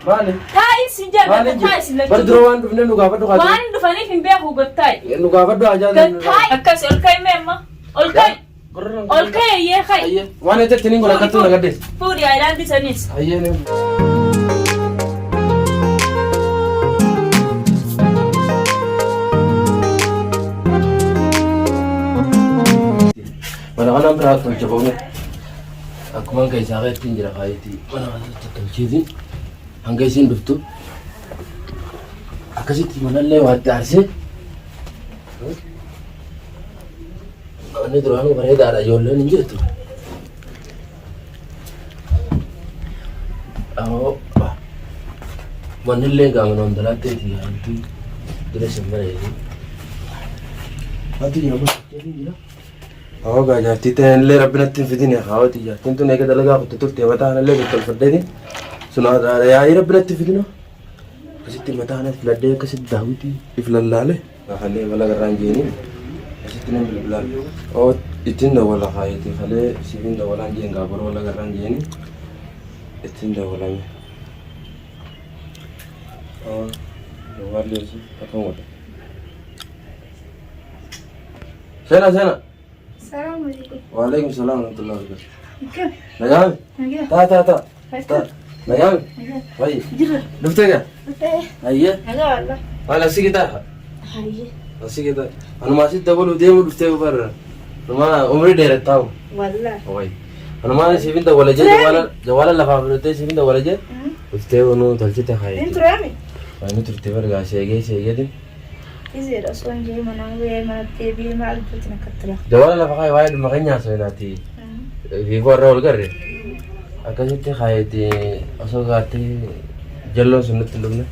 Maali? Taa'ii si jaalladha taa'ii si lachuu. Bardura waan dhufne nu gaafadhu haa ta'u. Waan dhufaniif hin beeku gattaa'i. Nu gaafadhu haa jaalladhu. Gattaa'i akkas ol ka'i meemma ol ka'i. Ol ka'i ayyee ka'i. Ayyee waan eetetti ni godha kattuu na gaddees. Fuudhi ayilaandi sanis. Ayyee ni. Mana kana biraa tolcha boone. Akkuma keessaa keetti jira faayitii. Mana kana tolcheetiin hanga isiin dhuftu akkasitti manallee waatti aarsee. Ani duraanuu bareedaadha ijoolleen hin jirtu. Manillee gaamana hundalaatteeti hantu dura simbareetii. Hantu jira maal jira? Gaa jaartii ta'ellee rabbi natti hin fidine haawwati jaartiin tun eega dalagaa kutte turte mataanallee bittolfaddeeti. Sunaa yaa'ii rabbi natti fidina. Akkasitti mataana filadhee akkasitti daawwitii if lallaale. Haallee wala garaan jeeniin. Asitti nan bilbilaan. Ittiin dawwala haayati halee siifin dawwalaan jeen gaafara wala garaan jeeni. Ittiin dawwalame. Dawwallee si akkam wala. Sena. Assalamualaikum. Waalaikumsalam warahmatullahi wabarakatuh. Okey. Nayam. Nagih. Ta. Nayam. Baik. Dufte ga? Betul. Ayya. Allah. Wala sigita. Ayya. Sigita. Anu masih double demu dufte bar. Rumah umri deret tahu. Wallah. Oi. Anu mana sifin da wala je jawala lafa berute sifin da wala je. Dufte unu talcite hai. Ini rame. Anu turte bar ga shege din. Izir aswan je mana we mana TV mal putina katla. Jawala lafa kai wai makanya so nati. Vivo roll garre. Akkasitti haayati osoo gaatti jalloon sun nutti dhumne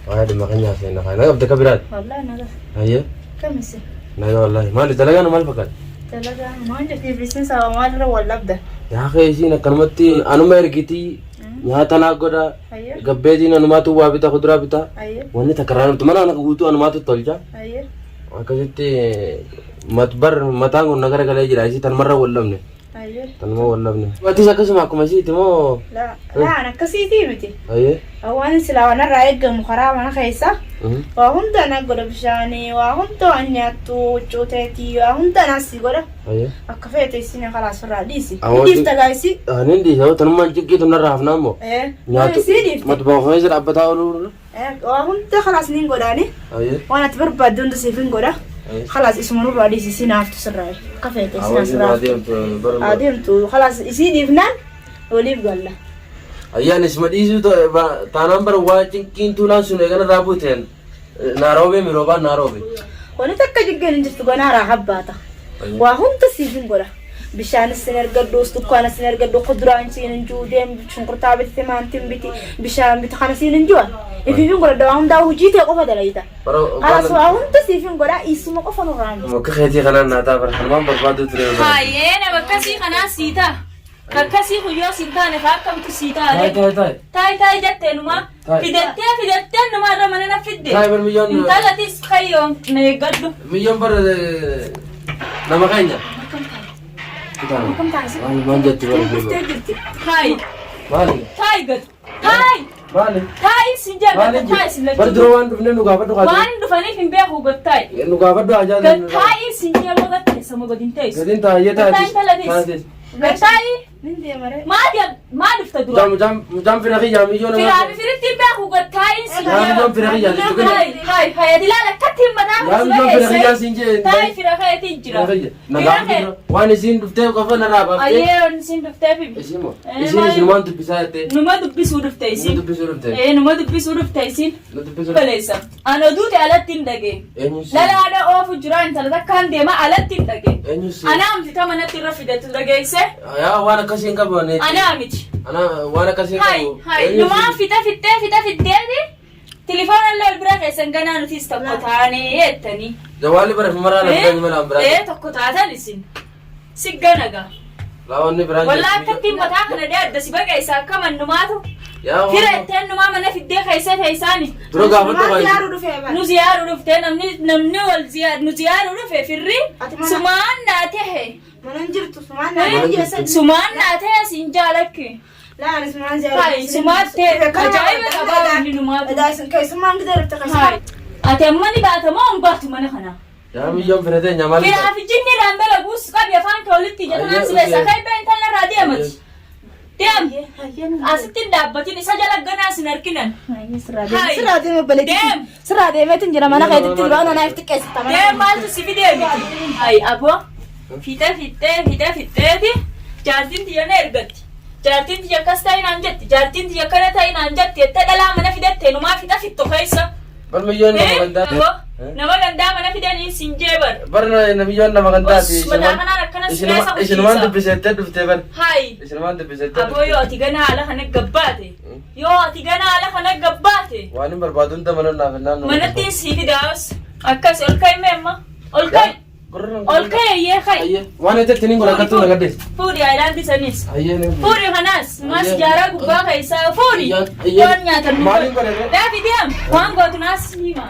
waa'ee dhimma kan nyaasee na haaya abda kabiraat Wallah naga. hayya Kamisi. naga wallahi maali dalagaan maal fakkaata Talaga manja fi business awa mal wallabda. yaa kee isiin akkanumatti anuma ergitii nyaata naa godha Ayya. gabbeetiin anumaatu waa bita kuduraa bita Ayya. wanni takkarraa nuti mana kana guutuu anumaatu tolcha Ayya. akkasitti matbar mataan kun nagara galee jira isii tanmarra wallabne Ayya. tanuma wallabne watis akkasuma akkuma isiiti moo La ana kasiti miti. hayya Awan sila wana raega mukhara mana khaisa. Wa hunda na goda bishani wa hunda anyatu choteti wa hunda nasi goda. hayya Akafete sina khalas radisi. Awati- Difta gaisi. anin di sao tanuma jikki tunarra hafnaamo Nyaatu si difta. matbaa ho'ee dhaabbataa ooluu Wa hunda khalas nin godani. ayye Wana tibarba dundu sifin goda. ayye Khalas ismunu radisi sina aftu sirrai. Akafete sina awwaasi sirrai. baadiyamtu barma Adimtu khalas isi difnan olif galla. ayyaan isma dhiisuu taanaan bara waa cinqiin tuulaan sun eegana raabuuteen naaroobe miroobaan naaroobe Wani takka jiggen jirtu ganara habbata. Wa hunda sifin goda. Bishaan isin ergadhu dukkaana isin ergadhu kuduraan isin injuu deem shunkurtaa bitti maantiin biti bishaan bitti kana isin injuu ififin godha dawaa hundaa hojii ta'e qofa dalayita. Kalas waa hunda siifin godha isuma qofa nurraan. akka keetii kanaan naataa bara hanumaan barbaadu ture Haayee nama akkasii kanaa siita. Kakkasii kuyyoo siin taane fa'aa akkamtu siitaa taa'e Taayii jetteenuma fidattee numa irra mana na fidde. taa'e bar miyyoon Intalatis kayyoon na eeggadhu. miyyoon bara nama keenya Kam taasi? maan jetti bara Jirtee jirti. Taayii maali taayii gad taayii maali taayii si jaalladha taayii si bar lachuu. dura waan dhufne nu gaafadhu haa Waan dhufaniif hin beeku gad taayii. nu gaafadhu haa Gad jaalladhu taayii si nyama gad teessa mo gadin teessu. gadin taa'ee Taa'ii talatis. Gad taayii Nin deemare. maal dhufta dura. Mucaan fira kiyyaa miyyoon Firaami firitti hin beeku gad taayii si Yaa miyyoon fira kiyyaa jechuudha. Taayii hayati laala akkatti hin mataa yaa miyyoon fira kiyyaa siin jee Taayii fira kayetiin jira. waan isiin dhuftee qofa narraa baaftee Ayyeeroon isin dhufteef isiin isinumaan dubbisaa jettee numa dubbisuu dhufte nu isin. dubbisuu dhuftee Numa dubbisuu dhufte isin. nu dubbisuu Baleessa. Ano duute alatti hin dhagee. eenyus Lalaadha oofu jira intala takkaan deema alatti hin dhagee. eenyus Anaa miti ta manatti irra fidetu dhageesse. yaa waan akkasii hin qabu Anaa miti. waan akkasii hin qabu Hai numaan fiddeeti. Telefoona illee ol bira keessan ganaa nutis tokko taanee jettanii. jawaalli bara fimaraa na fidanii mala biraa Tokko taatan isin. Sigganaga. laawwanni biraan Wallaa akkattiin mataa kana adda si baqeessa akka mannumaatu. yaa Fira itteen numaa mana fiddee keessee fe'isaani. dura gaafadhu Maal baay'ee yaaru dhufee bara. Nu ziyaaruu dhuftee namni wal ziyaaruu dhufe firri Ati mana- sumaan naa tahe. Mana hin jirtu sumaan naa jeessa. Sumaan naa tahe siin jaalakki. لا أنا اسمع زي هاي سمعت أجايب أبغى مني نمات دايسن كيس ما نقدر أفتكر هاي أتمنى بعد ما أمبارح من هنا يا عمي يوم فردين يا مالك كنا في الجنة لأن بوس قبل يفهم كولتي جتنا نسبة سكاي بين تلا راديا مش دم أستين دابتين سجل الجنا سنركنا سرادي ما بلدي سرادي ما تنجر ما أنا قاعد تتبع أنا نايف تكيس دم ما تسيبي دم هاي أبو فيتا جارتين تيجي نرجت جارتين تيجي كاستاين أنجت جارتين تيجي كنتاين أنجت يتدلا منا فيدا تنوما فيتا في التخيسة برميون nama gandaati nama gandaa mana fidanii siin jeebar barna namiyoon nama gandaati madaaqanaan akkana siyaasa isinumaan dubbisettee dhuftee bar hay isinumaan dubbisettee aboo yoo ati gana haala kana gabbaate yoo ati gana haala kana gabbaate waan hin barbaadun tamanan naaf naannoo manatti sii fidaas akkas ol ka'i meemma ol ka'i ol ka'i ayyee ka'i waan itti nin godha kattuu na gaddees fuudhi aayilaandi sanis ayyee fuudhi kanas mas jaaraa gubbaa keessaa fuudhi waan nyaatan maaliin godhe daafi deem waan gootu naas hima